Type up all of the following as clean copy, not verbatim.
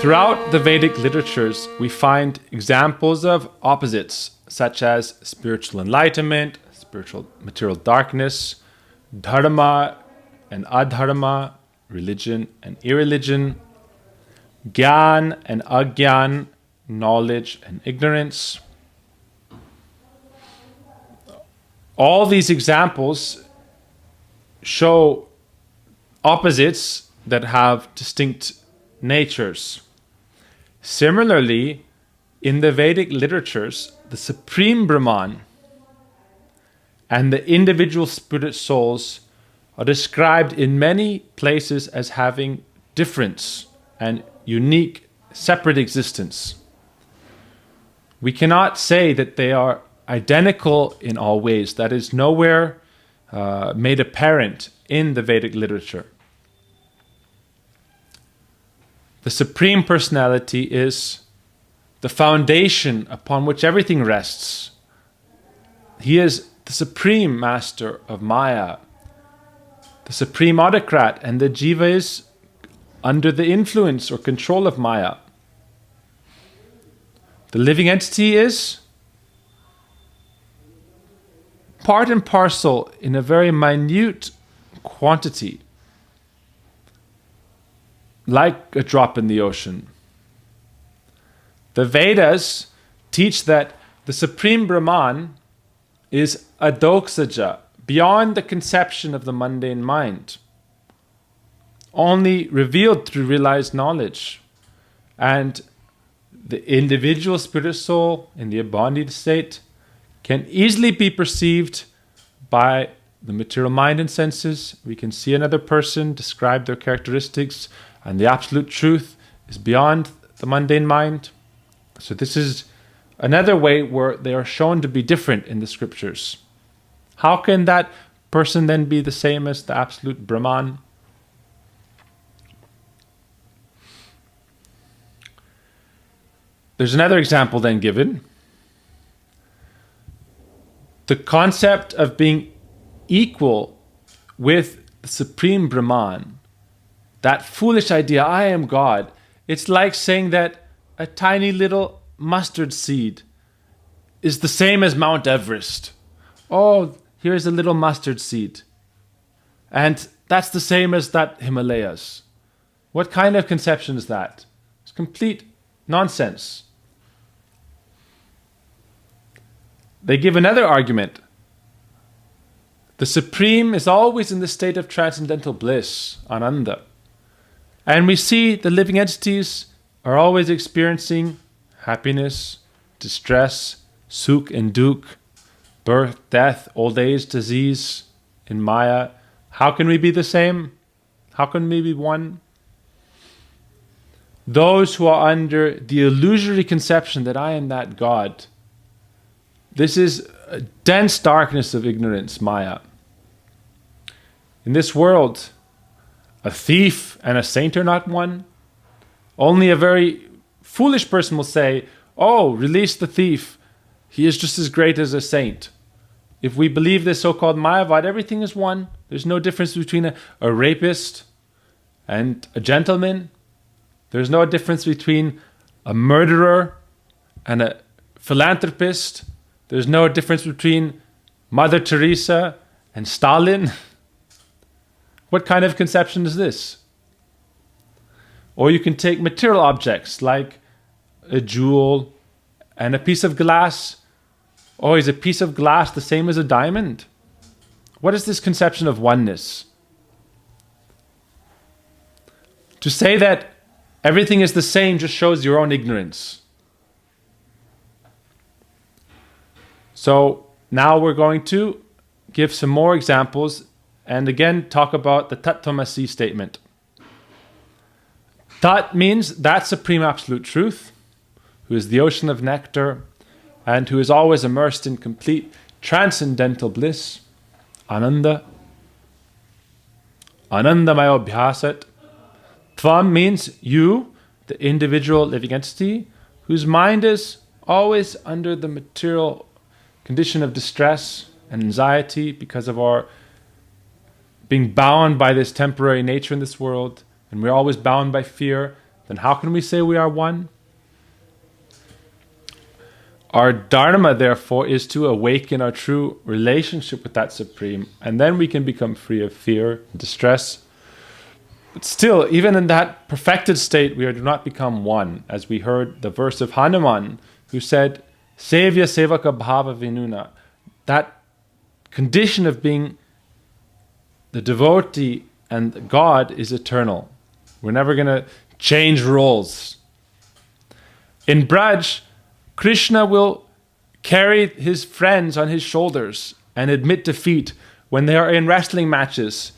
Throughout the Vedic literatures, we find examples of opposites, such as spiritual enlightenment, spiritual material darkness, dharma and adharma, religion and irreligion, gyan and agyan, knowledge and ignorance. All these examples show opposites that have distinct natures. Similarly, in the Vedic literatures, the Supreme Brahman and the individual spirit souls are described in many places as having difference and unique, separate existence. We cannot say that they are identical in all ways. That is nowhere made apparent in the Vedic literature. The Supreme Personality is the foundation upon which everything rests. He is the Supreme Master of Maya, the Supreme Autocrat, and the Jiva is under the influence or control of Maya. The living entity is part and parcel in a very minute quantity, like a drop in the ocean. The Vedas teach that the Supreme Brahman is adoksaja, beyond the conception of the mundane mind, only revealed through realized knowledge. And the individual spirit soul in the embodied state can easily be perceived by the material mind and senses. We can see another person, describe their characteristics, and the absolute truth is beyond the mundane mind. So this is another way where they are shown to be different in the scriptures. How can that person then be the same as the absolute Brahman? There's another example then given. The concept of being equal with the Supreme Brahman, that foolish idea, I am God, it's like saying that a tiny little mustard seed is the same as Mount Everest. Oh, here's a little mustard seed. And that's the same as that Himalayas. What kind of conception is that? It's complete nonsense. They give another argument. The Supreme is always in the state of transcendental bliss, Ananda. And we see the living entities are always experiencing happiness, distress, sukh and dukh, birth, death, old age, disease, in Maya. How can we be the same? How can we be one? Those who are under the illusory conception that I am that God, this is a dense darkness of ignorance, Maya. In this world, a thief and a saint are not one. Only a very foolish person will say, oh, release the thief. He is just as great as a saint. If we believe this so-called Mayavad, everything is one. There's no difference between a rapist and a gentleman. There's no difference between a murderer and a philanthropist. There's no difference between Mother Teresa and Stalin. What kind of conception is this? Or you can take material objects like a jewel and a piece of glass. Oh, is a piece of glass the same as a diamond? What is this conception of oneness? To say that everything is the same just shows your own ignorance. So now we're going to give some more examples and again talk about the Tat-Tvamasi statement. Tat means that supreme absolute truth, who is the ocean of nectar and who is always immersed in complete transcendental bliss. Ananda. Anandamayo bhyasat. Tvam means you, the individual living entity, whose mind is always under the material condition of distress and anxiety because of our being bound by this temporary nature in this world, and we're always bound by fear. then how can we say we are one? Our dharma, therefore, is to awaken our true relationship with that Supreme, and then we can become free of fear and distress. But still, even in that perfected state, we do not become one, as we heard the verse of Hanuman, who said, Sevya sevaka bhava vinuna. That condition of being the devotee and God is eternal. We're never going to change roles. In Braj, Krishna will carry his friends on his shoulders and admit defeat when they are in wrestling matches.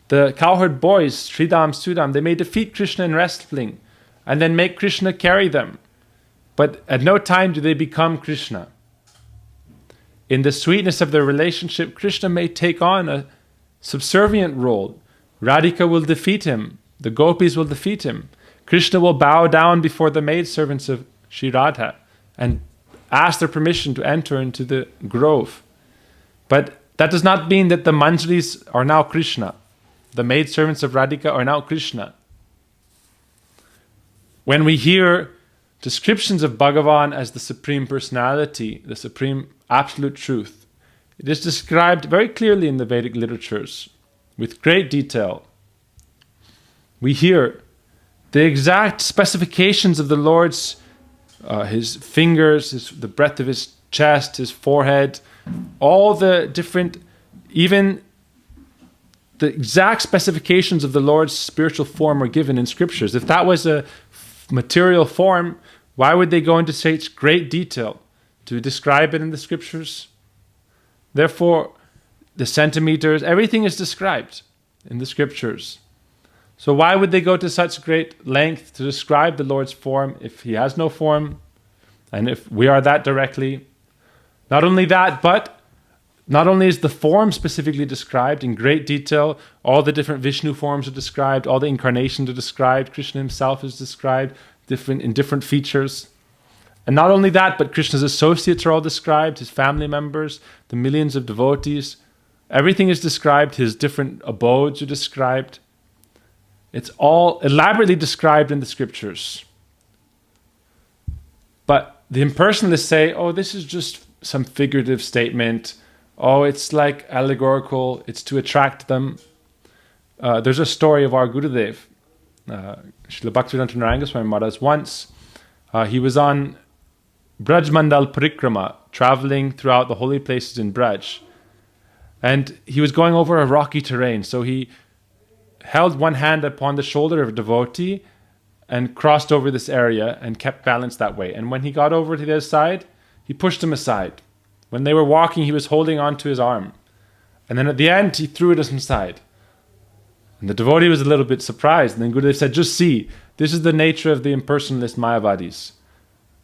The cowherd boys, Sridham, Sudam, they may defeat Krishna in wrestling and then make Krishna carry them. But at no time do they become Krishna. In the sweetness of their relationship, Krishna may take on a subservient role. Radhika will defeat him. The gopis will defeat him. Krishna will bow down before the maidservants of Sri Radha and ask their permission to enter into the grove. But that does not mean that the Manjaris are now Krishna. The maidservants of Radhika are now Krishna. When we hear descriptions of Bhagavan as the Supreme Personality, the Supreme Absolute Truth, it is described very clearly in the Vedic literatures with great detail. We hear the exact specifications of the Lord's his fingers, the breadth of his chest, his forehead, all the different, even the exact specifications of the Lord's spiritual form are given in scriptures. If that was a material form, why would they go into such great detail to describe it in the scriptures? Therefore, the centimeters, everything is described in the scriptures. So why would they go to such great length to describe the Lord's form if he has no form? And if we are that directly? Not only that, but not only is the form specifically described in great detail, all the different Vishnu forms are described, all the incarnations are described, Krishna himself is described in different features. And not only that, but Krishna's associates are all described, his family members, the millions of devotees. Everything is described, his different abodes are described. It's all elaborately described in the scriptures. But the impersonalists say, oh, this is just some figurative statement. Oh, it's like allegorical. It's to attract them. There's a story of our Gurudev, Srila Bhaktivedanta Narayana Swami Maharaj. Once, he was on Braj Mandal Parikrama, traveling throughout the holy places in Braj. And he was going over a rocky terrain. So he held one hand upon the shoulder of a devotee and crossed over this area and kept balance that way. And when he got over to the other side, he pushed him aside. When they were walking, he was holding on to his arm. And then at the end, he threw it aside. And the devotee was a little bit surprised. And then Gurudev said, just see, this is the nature of the impersonalist Mayavadis.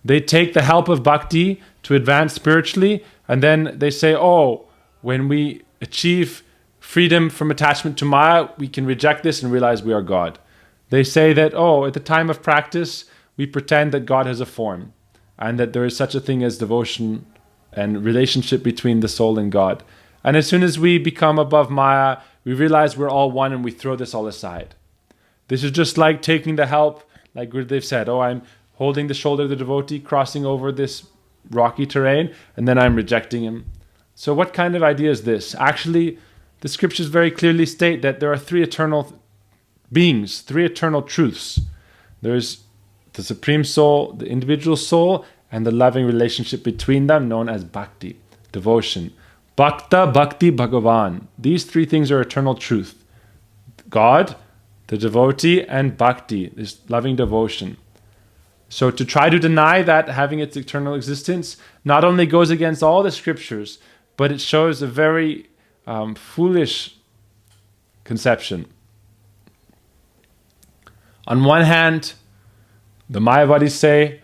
They take the help of bhakti to advance spiritually, and then they say, oh, when we achieve freedom from attachment to Maya, we can reject this and realize we are God. They say that, oh, at the time of practice, we pretend that God has a form and that there is such a thing as devotion and relationship between the soul and God. And as soon as we become above Maya, we realize we're all one and we throw this all aside. This is just like taking the help, like Gurudev said, oh, I'm holding the shoulder of the devotee, crossing over this rocky terrain, and then I'm rejecting him. So what kind of idea is this? Actually, the scriptures very clearly state that there are three eternal beings, three eternal truths. There's the Supreme Soul, the individual soul, and the loving relationship between them known as bhakti, devotion. Bhakta, bhakti, bhagavan. These three things are eternal truth. God, the devotee, and bhakti, this loving devotion. So to try to deny that having its eternal existence not only goes against all the scriptures, but it shows a very foolish conception. On one hand, the Mayavadis say,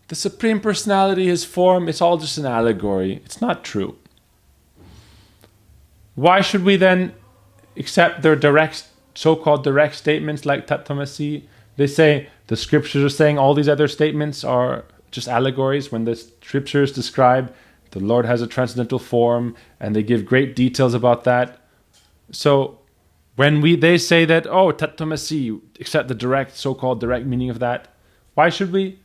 the Supreme Personality, his form, it's all just an allegory. It's not true. Why should we then accept their direct, so-called direct statements like Tattvamasi? They say the scriptures are saying all these other statements are just allegories when the scriptures describe the Lord has a transcendental form and they give great details about that. So When they say that, oh, tattva-masi, accept the direct, so-called direct meaning of that, why should we?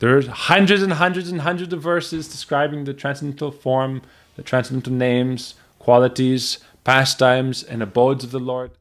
There's hundreds and hundreds and hundreds of verses describing the transcendental form, the transcendental names, qualities, pastimes, and abodes of the Lord.